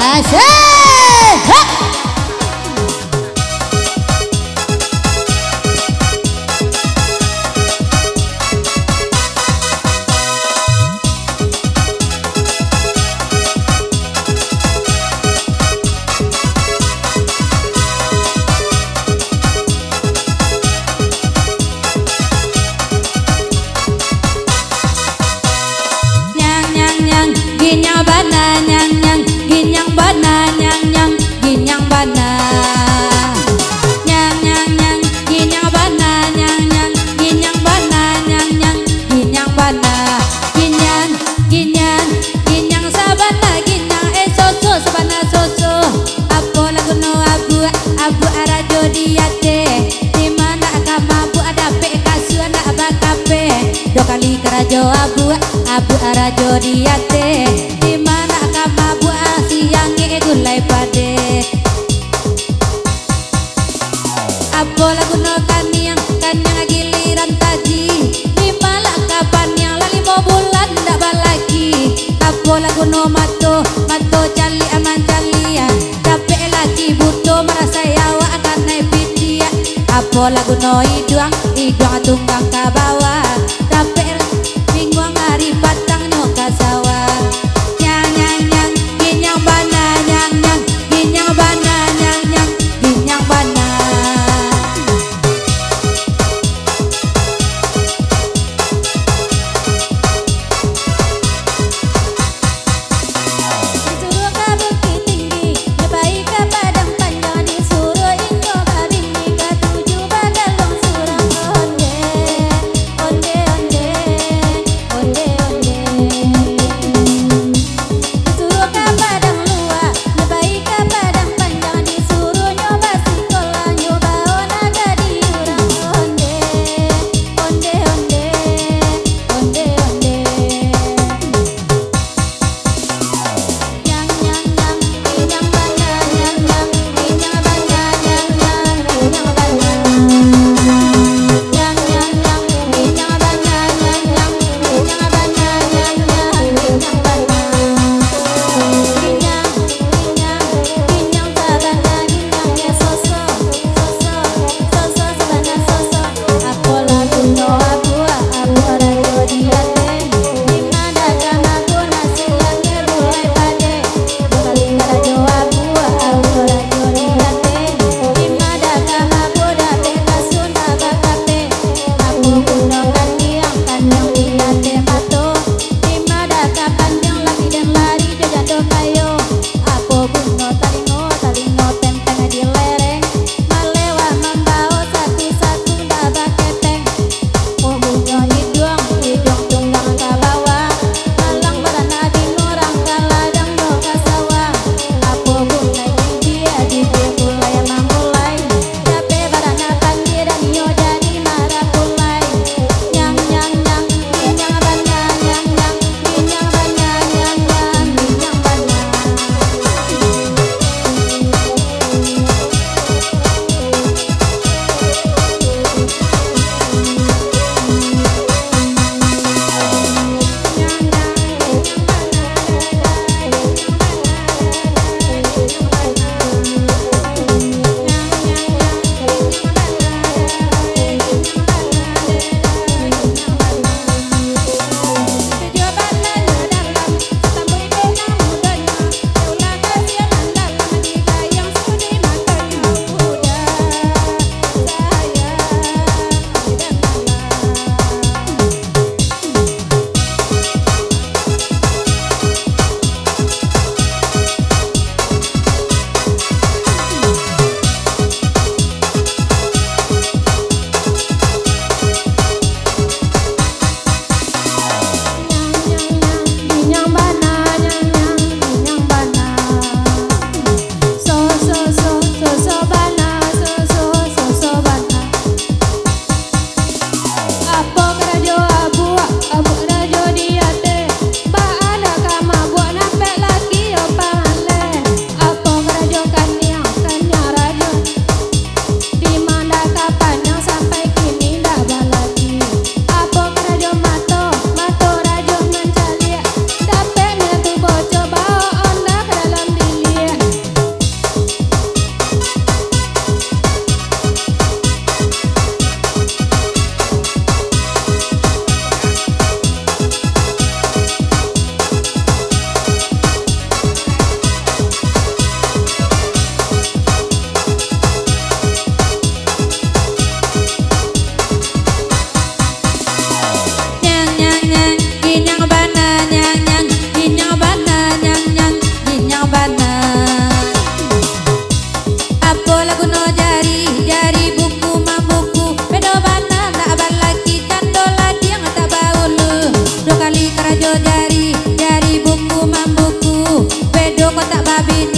Asyik. Ginyang bana nyang nyang, ginyang bana nyang nyang, ginyang bana nyang nyang nyang, ginyang bana nyang nyang, ginyang bana nyang nyang, ginyang bana ginyang ginyang ginyang sabana ginyang soso sabana soso apa lagu no abu abu arajo diate di mana kama bu ada pe kasu anak bakape dua kali kerajo abu abu arajo diate di mana kama bu siang gulai pade apa lagu no kanyang kanyang giliran taji di mana kapan yang lali mau bulan ndak balaki apa lagu no mato mato cali aman calia capek lagi butuh merasa yawa akan naik pitia apa lagu no iduang iduang tunggang ke bawah capek mingguang hari patang nyoka sawah nyang nyang nyang ginyang bana nyang nyang ginyang bana nyang nyang ginyang bana disuruh ke bukit tinggi nyebai ke padang panjang disuruh ingko babing ke tujuh bagalong surang onde onde onde kotak babi